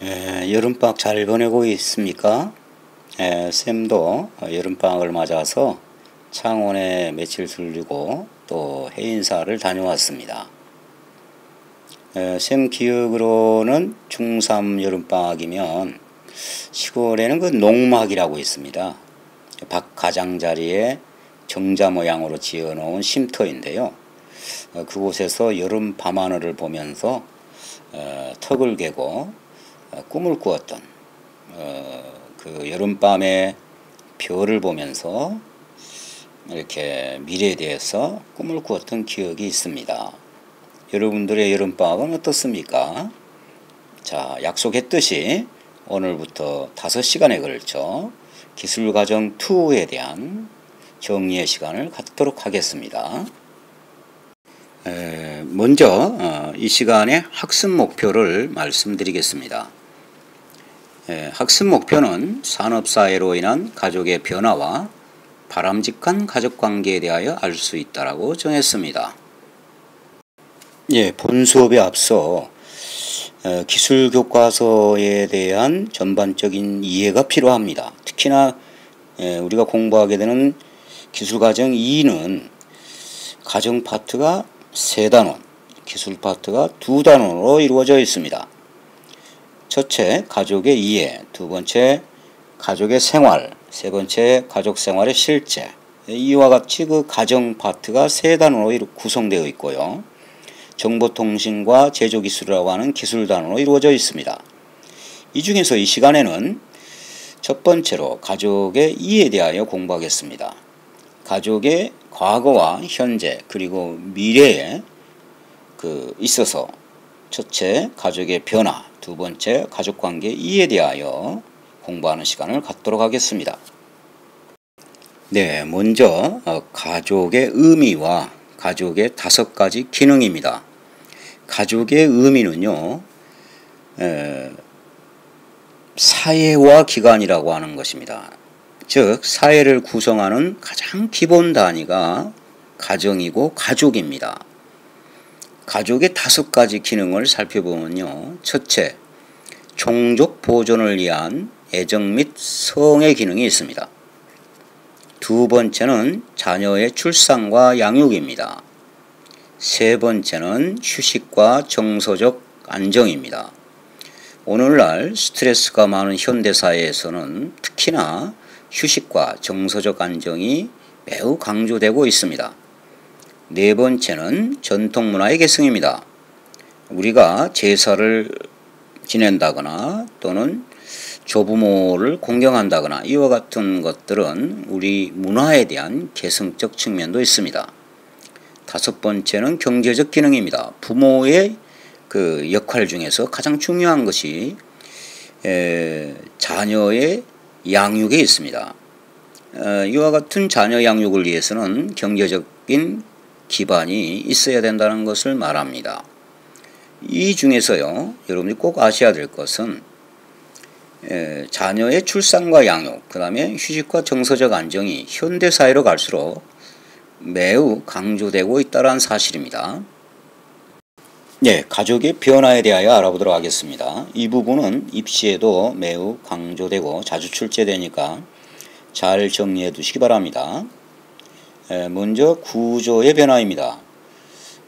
여름방학 잘 보내고 있습니까? 쌤도 여름방학을 맞아서 창원에 며칠 들르고 또 해인사를 다녀왔습니다. 쌤 기억으로는 중3 여름방학이면 시골에는 그 농막이라고 있습니다. 밭 가장자리에 정자 모양으로 지어놓은 쉼터인데요. 그곳에서 여름 밤하늘을 보면서 턱을 개고 꿈을 꾸었던 그 여름밤에 별을 보면서 이렇게 미래에 대해서 꿈을 꾸었던 기억이 있습니다. 여러분들의 여름방학은 어떻습니까? 자, 약속했듯이 오늘부터 5시간에 걸쳐 기술과정2에 대한 정리의 시간을 갖도록 하겠습니다. 먼저 이 시간에 학습 목표를 말씀드리겠습니다. 학습 목표는 산업사회로 인한 가족의 변화와 바람직한 가족관계에 대하여 알 수 있다라고 정했습니다. 본 수업에 앞서 기술교과서에 대한 전반적인 이해가 필요합니다. 특히나 우리가 공부하게 되는 기술과정 2는 가정 파트가 3단원, 기술 파트가 2단원으로 이루어져 있습니다. 첫째, 가족의 이해, 두 번째, 가족의 생활, 세 번째, 가족 생활의 실제. 이와 같이 그 가정 파트가 3단원으로 구성되어 있고요. 정보통신과 제조기술이라고 하는 기술단원으로 이루어져 있습니다. 이 중에서 이 시간에는 첫 번째로 가족의 이해에 대하여 공부하겠습니다. 가족의 과거와 현재 그리고 미래에 있어서 첫째, 가족의 변화, 두 번째, 가족관계 이해에 대하여 공부하는 시간을 갖도록 하겠습니다. 먼저 가족의 의미와 가족의 5가지 기능입니다. 가족의 의미는요, 사회화 기관이라고 하는 것입니다. 즉, 사회를 구성하는 가장 기본 단위가 가정이고 가족입니다. 가족의 5가지 기능을 살펴보면요. 첫째, 종족 보존을 위한 애정 및 성의 기능이 있습니다. 두 번째는 자녀의 출산과 양육입니다. 세 번째는 휴식과 정서적 안정입니다. 오늘날 스트레스가 많은 현대사회에서는 특히나 휴식과 정서적 안정이 매우 강조되고 있습니다. 네 번째는 전통문화의 계승입니다. 우리가 제사를 지낸다거나 또는 조부모를 공경한다거나 이와 같은 것들은 우리 문화에 대한 계승적 측면도 있습니다. 5번째는 경제적 기능입니다. 부모의 그 역할 중에서 가장 중요한 것이 자녀의 양육에 있습니다. 이와 같은 자녀 양육을 위해서는 경제적인 기반이 있어야 된다는 것을 말합니다. 이 중에서요, 여러분이 꼭 아셔야 될 것은 자녀의 출산과 양육, 그 다음에 휴식과 정서적 안정이 현대사회로 갈수록 매우 강조되고 있다는 사실입니다. 가족의 변화에 대하여 알아보도록 하겠습니다. 이 부분은 입시에도 매우 강조되고 자주 출제되니까 잘 정리해 두시기 바랍니다. 먼저 구조의 변화입니다.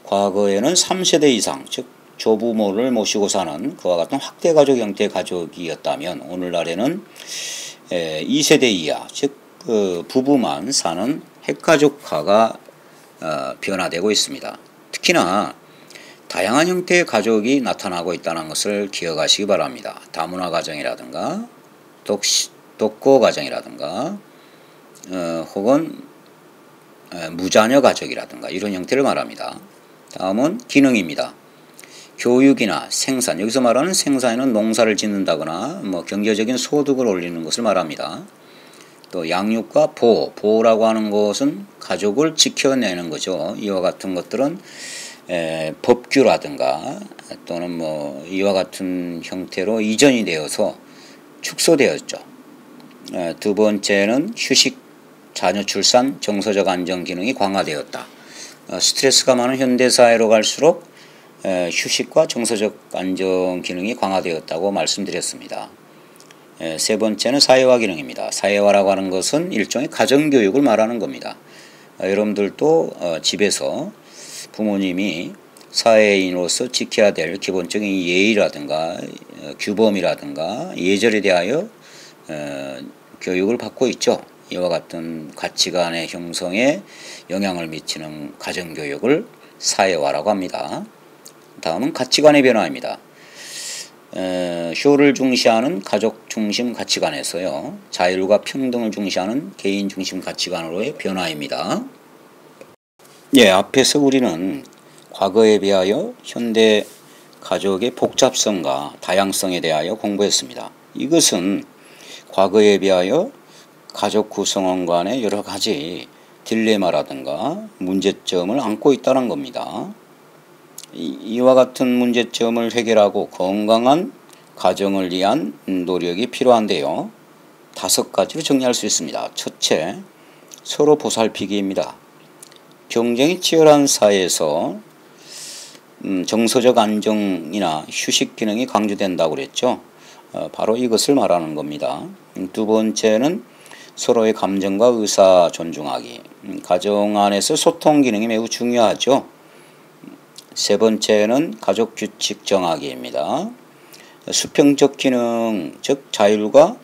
과거에는 3세대 이상, 즉 조부모를 모시고 사는 그와 같은 확대가족 형태의 가족이었다면 오늘날에는 2세대 이하, 즉 부부만 사는 핵가족화가 변화되고 있습니다. 특히나 다양한 형태의 가족이 나타나고 있다는 것을 기억하시기 바랍니다. 다문화 가정이라든가 독거 가정이라든가 혹은 무자녀 가족이라든가 이런 형태를 말합니다. 다음은 기능입니다. 교육이나 생산, 여기서 말하는 생산에는 농사를 짓는다거나 경제적인 소득을 올리는 것을 말합니다. 또 양육과 보호라고 하는 것은 가족을 지켜내는 거죠. 이와 같은 것들은 법규라든가 또는 이와 같은 형태로 이전이 되어서 축소되었죠. 두 번째는 휴식, 자녀 출산, 정서적 안정 기능이 강화되었다. 스트레스가 많은 현대사회로 갈수록 휴식과 정서적 안정 기능이 강화되었다고 말씀드렸습니다. 세 번째는 사회화 기능입니다. 사회화라고 하는 것은 일종의 가정교육을 말하는 겁니다. 여러분들도 집에서 부모님이 사회인으로서 지켜야 될 기본적인 예의라든가 규범이라든가 예절에 대하여 교육을 받고 있죠. 이와 같은 가치관의 형성에 영향을 미치는 가정교육을 사회화라고 합니다. 다음은 가치관의 변화입니다. 효를 중시하는 가족 중심 가치관에서요, 자율과 평등을 중시하는 개인 중심 가치관으로의 변화입니다. 앞에서 우리는 과거에 비하여 현대 가족의 복잡성과 다양성에 대하여 공부했습니다. 이것은 과거에 비하여 가족 구성원 간의 여러 가지 딜레마라든가 문제점을 안고 있다는 겁니다. 이와 같은 문제점을 해결하고 건강한 가정을 위한 노력이 필요한데요. 5가지로 정리할 수 있습니다. 첫째, 서로 보살피기입니다. 경쟁이 치열한 사회에서 정서적 안정이나 휴식 기능이 강조된다고 그랬죠. 바로 이것을 말하는 겁니다. 두 번째는 서로의 감정과 의사 존중하기. 가정 안에서 소통 기능이 매우 중요하죠. 세 번째는 가족 규칙 정하기입니다. 수평적 기능, 즉 자율과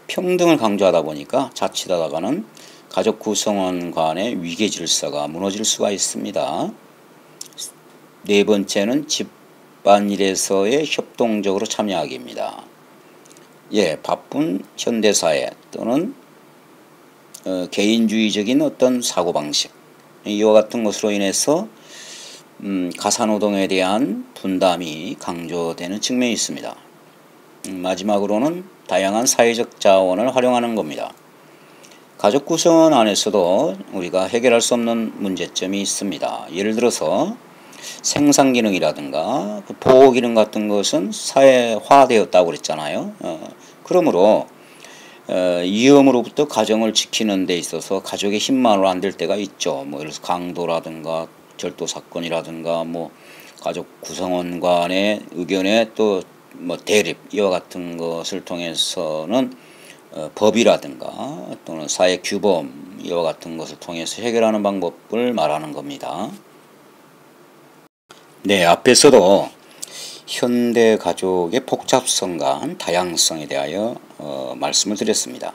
평등을 강조하다 보니까 자칫하다가는 가족 구성원 간의 위계 질서가 무너질 수가 있습니다. 네 번째는 집안일에서의 협동적으로 참여하기입니다. 바쁜 현대사회 또는 개인주의적인 어떤 사고방식, 이와 같은 것으로 인해서 가사노동에 대한 분담이 강조되는 측면이 있습니다. 마지막으로는 다양한 사회적 자원을 활용하는 겁니다. 가족 구성원 안에서도 우리가 해결할 수 없는 문제점이 있습니다. 예를 들어서 생산 기능이라든가 보호 기능 같은 것은 사회화되었다고 그랬잖아요. 그러므로 위험으로부터 가정을 지키는 데 있어서 가족의 힘만으로 안 될 때가 있죠. 예를 들어서 강도라든가 절도 사건이라든가 가족 구성원 간의 의견의 또 대립, 이와 같은 것을 통해서는 법이라든가 또는 사회 규범, 이와 같은 것을 통해서 해결하는 방법을 말하는 겁니다. 앞에서도 현대 가족의 복잡성과 다양성에 대하여 말씀을 드렸습니다.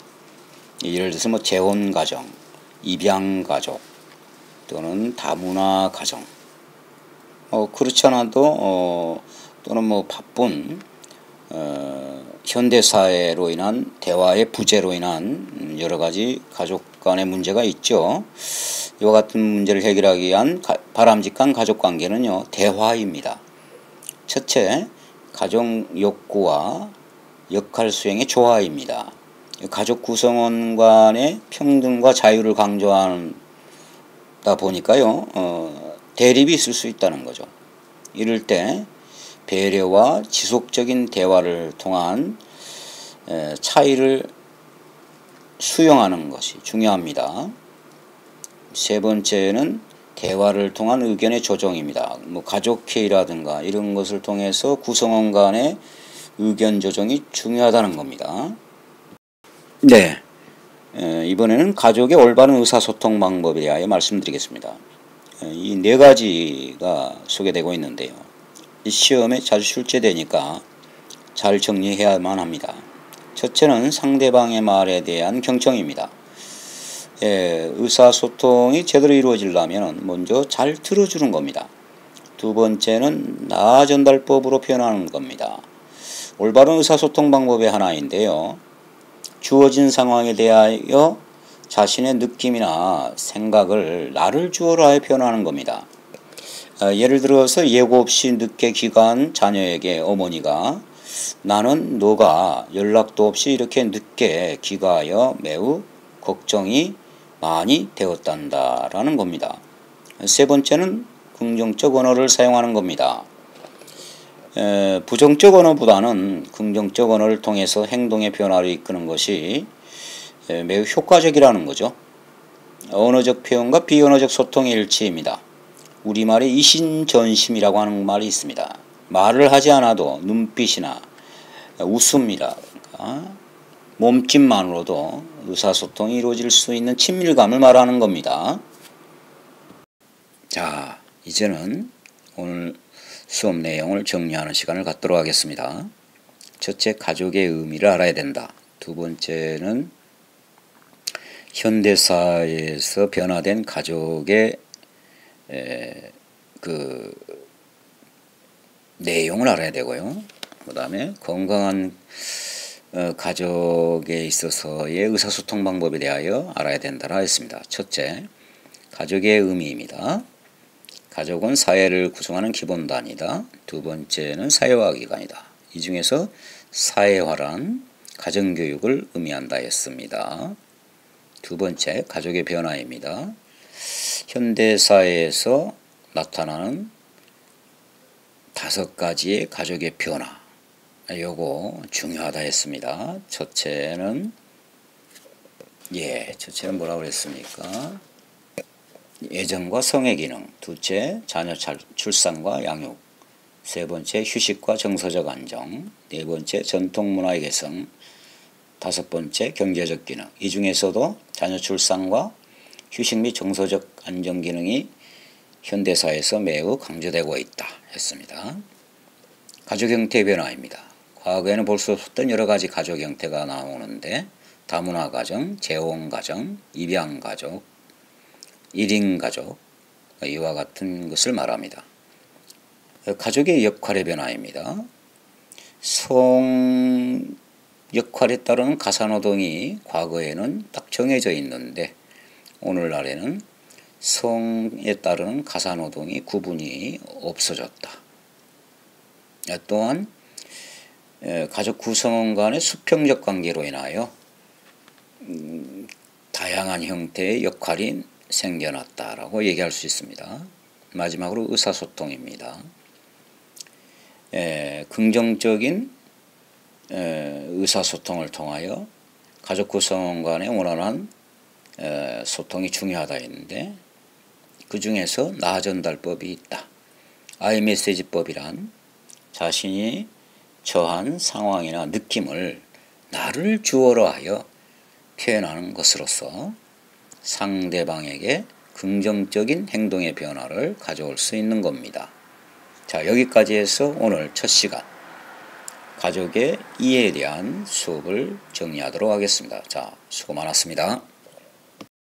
예를 들어서 재혼 가정, 입양 가족 또는 다문화 가정, 그렇지 않아도 또는 바쁜 현대사회로 인한 대화의 부재로 인한 여러 가지 가족 간의 문제가 있죠. 이와 같은 문제를 해결하기 위한 바람직한 가족관계는요, 대화입니다. 첫째, 가정 욕구와 역할 수행의 조화입니다. 가족 구성원 간의 평등과 자유를 강조하다 보니까요, 대립이 있을 수 있다는 거죠. 이럴 때 배려와 지속적인 대화를 통한 차이를 수용하는 것이 중요합니다. 세 번째는 대화를 통한 의견의 조정입니다. 가족회의라든가 이런 것을 통해서 구성원 간의 의견 조정이 중요하다는 겁니다. 이번에는 가족의 올바른 의사소통 방법에 대하여 말씀드리겠습니다. 이 4가지가 소개되고 있는데요. 이 시험에 자주 출제되니까 잘 정리해야만 합니다. 첫째는 상대방의 말에 대한 경청입니다. 의사소통이 제대로 이루어지려면 먼저 잘 들어주는 겁니다. 두 번째는 나 전달법으로 표현하는 겁니다. 올바른 의사소통 방법의 하나인데요. 주어진 상황에 대하여 자신의 느낌이나 생각을 나를 주어로 하여 표현하는 겁니다. 예를 들어서 예고 없이 늦게 귀가한 자녀에게 어머니가 나는 너가 연락도 없이 이렇게 늦게 귀가하여 매우 걱정이 많이 되었단다라는 겁니다. 세 번째는 긍정적 언어를 사용하는 겁니다. 부정적 언어보다는 긍정적 언어를 통해서 행동의 변화를 이끄는 것이 매우 효과적이라는 거죠. 언어적 표현과 비언어적 소통의 일치입니다. 우리말에 이신전심이라고 하는 말이 있습니다. 말을 하지 않아도 눈빛이나 웃음이라든가 몸짓만으로도 의사소통이 이루어질 수 있는 친밀감을 말하는 겁니다. 자, 이제는 오늘 수업 내용을 정리하는 시간을 갖도록 하겠습니다. 첫째, 가족의 의미를 알아야 된다. 두 번째는 현대사회에서 변화된 가족의 그 내용을 알아야 되고요. 그 다음에 건강한 가족에 있어서의 의사소통 방법에 대하여 알아야 된다라 했습니다. 첫째, 가족의 의미입니다. 가족은 사회를 구성하는 기본 단위다. 두 번째는 사회화 기관이다. 이 중에서 사회화란 가정교육을 의미한다 했습니다. 두 번째, 가족의 변화입니다. 현대사회에서 나타나는 5가지의 가족의 변화, 요거 중요하다 했습니다. 첫째는 뭐라고 그랬습니까? 애정과 성의 기능. 둘째, 자녀 출산과 양육. 세 번째, 휴식과 정서적 안정. 네 번째, 전통 문화의 개성. 다섯 번째, 경제적 기능. 이 중에서도 자녀 출산과 휴식 및 정서적 안정 기능이 현대사회에서 매우 강조되고 있다 했습니다. 가족 형태의 변화입니다. 과거에는 볼 수 없었던 여러 가지 가족 형태가 나오는데 다문화 가정, 재혼 가정, 입양 가족, 1인 가족, 이와 같은 것을 말합니다. 가족의 역할의 변화입니다. 성 역할에 따르는 가사노동이 과거에는 딱 정해져 있는데 오늘날에는 성에 따르는 가사노동이 구분이 없어졌다. 또한 가족 구성원 간의 수평적 관계로 인하여 다양한 형태의 역할이 생겨났다라고 얘기할 수 있습니다. 마지막으로 의사소통입니다. 긍정적인 의사소통을 통하여 가족 구성원 간의 원활한 소통이 중요하다 했는데 그 중에서 나전달법이 있다. 아이메시지법이란 자신이 처한 상황이나 느낌을 나를 주어로 하여 표현하는 것으로서 상대방에게 긍정적인 행동의 변화를 가져올 수 있는 겁니다. 자, 여기까지 해서 오늘 첫 시간 가족의 이해에 대한 수업을 정리하도록 하겠습니다. 자, 수고 많았습니다.